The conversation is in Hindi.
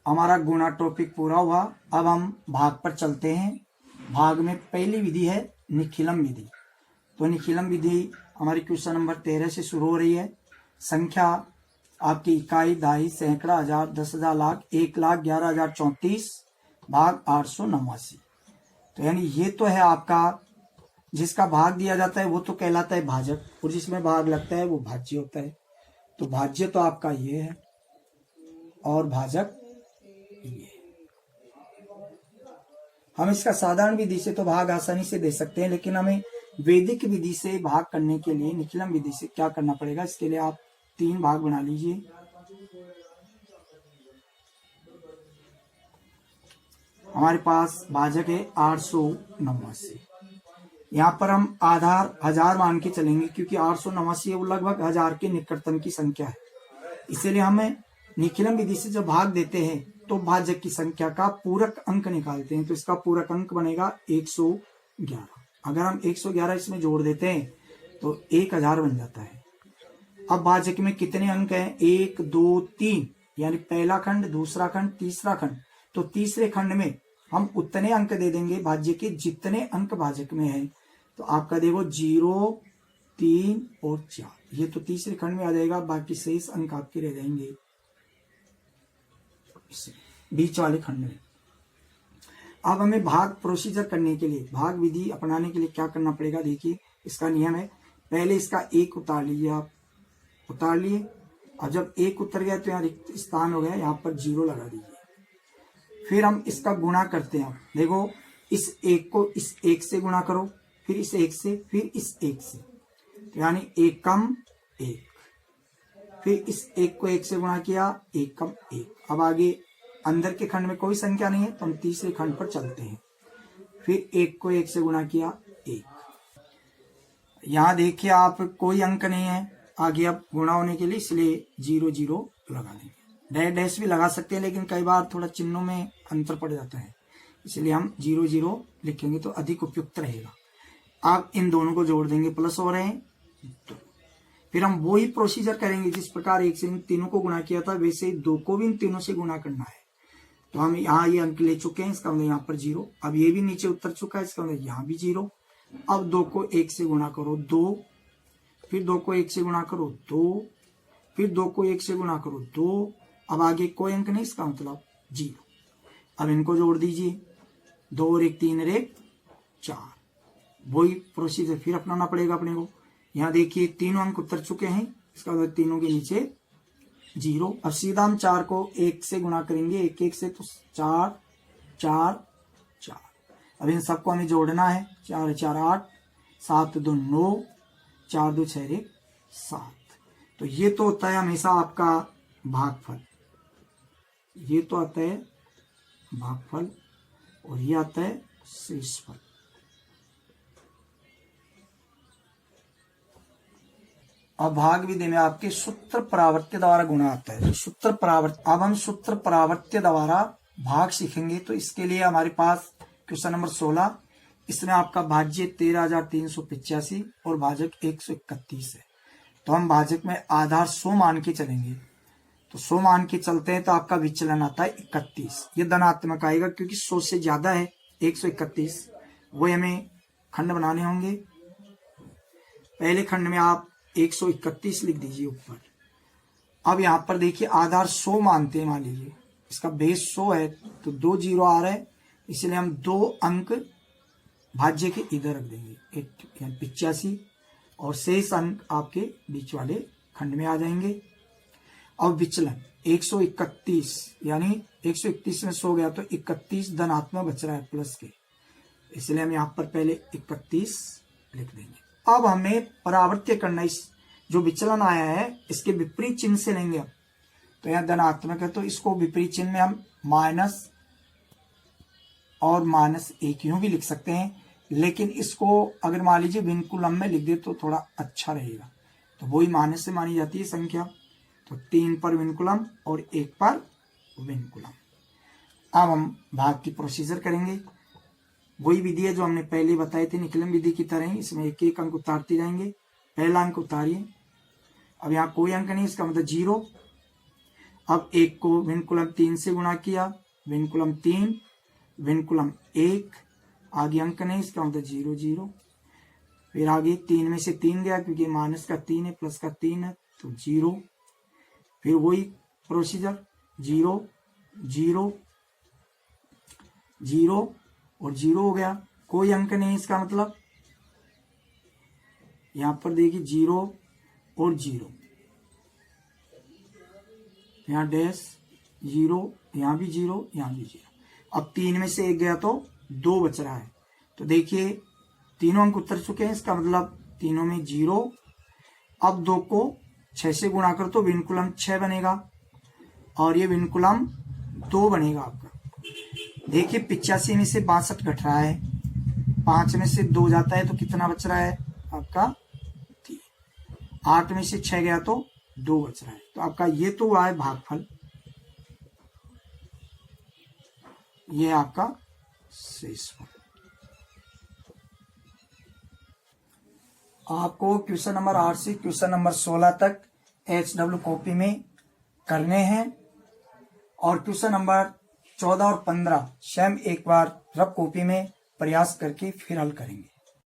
हमारा गुणा टॉपिक पूरा हुआ। अब हम भाग पर चलते हैं। भाग में पहली विधि है निखिलम विधि। तो निखिलम विधि हमारी क्वेश्चन नंबर 13 से शुरू हो रही है। संख्या आपकी इकाई, दहाई, सैकड़ा, हजार, 10,000, लाख, 1,00,000, 11,034 भाग 889। तो यानी ये तो है आपका, जिसका भाग दिया जाता है वो तो कहलाता है भाजक, और जिसमें भाग लगता है वो भाज्य होता है। तो भाज्य तो आपका ये है और भाजक ये। हम इसका साधारण विधि से तो भाग आसानी से दे सकते हैं, लेकिन हमें वैदिक विधि से भाग करने के लिए निखिलम विधि से क्या करना पड़ेगा, इसके लिए आप 3 भाग बना लीजिए। हमारे पास भाजक है 889। यहाँ पर हम आधार 1000 मान के चलेंगे, क्योंकि 889 वो लगभग 1000 के निकटतम की संख्या है। इसीलिए हमें निखिलम विधि से जब भाग देते हैं तो भाजक की संख्या का पूरक अंक निकालते हैं। तो इसका पूरक अंक बनेगा 111। अगर हम 111 इसमें जोड़ देते हैं तो 1000 बन जाता है। अब भाजक में कितने अंक हैं? 1, 2, 3, यानी पहला खंड, दूसरा खंड, तीसरा खंड। तो तीसरे खंड में हम उतने अंक दे देंगे भाज्य के जितने अंक भाजक में है। तो आपका देखो 0, 3 और 4, ये तो तीसरे खंड में आ जाएगा। बाकी शेष अंक आपके रह जाएंगे बीच वाले खंड में। अब हमें भाग प्रोसीजर करने के लिए, भाग विधि अपनाने के लिए क्या करना पड़ेगा? देखिए, इसका नियम है, पहले इसका 1 उतार लीजिए। आप उतार लिए। अब जब 1 उतर गया तो यहाँ रिक्त स्थान हो गया, यहाँ पर 0 लगा दीजिए। फिर हम इसका गुणा करते हैं। देखो, इस 1 को इस 1 से गुणा करो, फिर इस 1 से, फिर इस 1 से, तो यानी 1 कम 1। फिर इस 1 को 1 से गुणा किया, 1 कम 1। अब आगे अंदर के खंड में कोई संख्या नहीं है तो हम तीसरे खंड पर चलते हैं। फिर 1 को 1 से गुणा किया, 1। यहाँ देखिए आप, कोई अंक नहीं है आगे अब गुणा होने के लिए, इसलिए 0 0 लगा देंगे। डैश डैश भी लगा सकते हैं, लेकिन कई बार थोड़ा चिन्हों में अंतर पड़ जाता है, इसलिए हम 0 0 लिखेंगे तो अधिक उपयुक्त रहेगा। आप इन दोनों को जोड़ देंगे, प्लस हो रहे हैं तो फिर हम वही प्रोसीजर करेंगे जिस प्रकार 1 से इन तीनों को गुणा किया था, वैसे ही 2 को भी इन तीनों से गुणा करना है। तो हम यहाँ ये अंक ले चुके हैं, इसका मतलब यहाँ पर 0। अब ये भी नीचे उतर चुका है, इसका मतलब यहाँ भी 0। अब 2 को 1 से गुणा करो, 2। फिर 2 को 1 से गुणा करो, 2। फिर 2 को 1 से गुणा करो, 2। अब आगे कोई अंक नहीं, इसका मतलब 0। अब इनको जोड़ दीजिए, 2 और 1 3 और 1 4। वही प्रोसीजर फिर अपनाना पड़ेगा अपने को। यहाँ देखिए तीनों अंक उतर चुके हैं, इसका मतलब तीनों के नीचे 0। अब सीधा हम 4 को 1 से गुणा करेंगे, 1 1 से, तो 4 4 4। अब इन सबको हमें जोड़ना है, 4 4 8, 7 2 9, 4 2 6 1 7। तो ये तो होता है हमेशा आपका भागफल, ये तो आता है भागफल, और ये आता है शेषफल। अब भाग विधि में आपके सूत्र प्रावर्त्य द्वारा गुणा आता है। सूत्र प्रावर्त्य, अब हम सूत्र प्रावर्त्य द्वारा भाग सीखेंगे। तो इसके लिए हमारे पास क्वेश्चन नंबर 16, इसमें आपका भाज्य 13,385 और भाजक 131 है। तो हम भाजक में आधार 100 मान के चलेंगे। तो 100 मान के चलते हैं तो आपका विचलन आता है 31। ये धनात्मक आएगा क्योंकि 100 से ज्यादा है 131। वो हमें खंड बनाने होंगे। पहले खंड में आप 131 लिख दीजिए ऊपर। अब यहाँ पर देखिए आधार 100 मानते हैं, मान लीजिए इसका बेस 100 है तो 2 0 आ रहा है, इसलिए हम 2 अंक भाज्य के इधर रख देंगे, 85, और शेष अंक आपके बीच वाले खंड में आ जाएंगे। अब विचलन 131, यानी 131 में 100 गया तो 31 धनात्मक बच रहा है प्लस के, इसलिए हम यहाँ पर पहले 31 लिख देंगे। अब हमें परावर्त्य करना, इस जो विचलन आया है इसके विपरीत चिन्ह से लेंगे। अब तो यहाँ धनात्मक है तो इसको विपरीत चिन्ह में हम माइनस और -1 यूं भी लिख सकते हैं, लेकिन इसको अगर मान लीजिए विनकुलम में लिख दे तो थोड़ा अच्छा रहेगा। तो वही माइनस से मानी जाती है संख्या। तो 3 पर विनकुलम और 1 पर विनकुलम। अब हम भाग की प्रोसीजर करेंगे। वही विधि है जो हमने पहले बताई थी, निखिलम विधि की तरह ही। इसमें एक एक अंक उतारते जाएंगे। पहला अंक उतारिए। अब यहाँ कोई अंक नहीं, इसका मतलब 0। अब 1 को विनकुलम 3 से गुणा किया, विनकुलम 3, विनकुलम 1, आगे अंक नहीं, इसका मतलब 0 0। फिर आगे 3 में से 3 गया क्योंकि माइनस का 3 है, प्लस का 3 है, तो 0। फिर वही प्रोसीजर 0 0 0 और 0 हो गया, कोई अंक नहीं, इसका मतलब यहां पर देखिए 0 और 0, यहाँ डैश 0, यहाँ भी 0, यहाँ भी 0। अब 3 में से 1 गया तो 2 बच रहा है, तो देखिए तीनों अंक उतर चुके हैं, इसका मतलब तीनों में 0। अब 2 को 6 से गुणा कर तो विनकुलम 6 बनेगा और ये विनकुलम 2 बनेगा आपका। देखिए 85 में से 62 घट रहा है, 5 में से 2 जाता है तो कितना बच रहा है आपका 3। 8 में से 6 गया तो 2 बच रहा है, तो आपका ये तो हुआ है भागफल, ये आपका शेषफल। आपको क्वेश्चन नंबर 8 से क्वेश्चन नंबर 16 तक HW कॉपी में करने हैं और क्वेश्चन नंबर 14 और 15 स्वयं एक बार रफ कॉपी में प्रयास करके फिर हल करेंगे।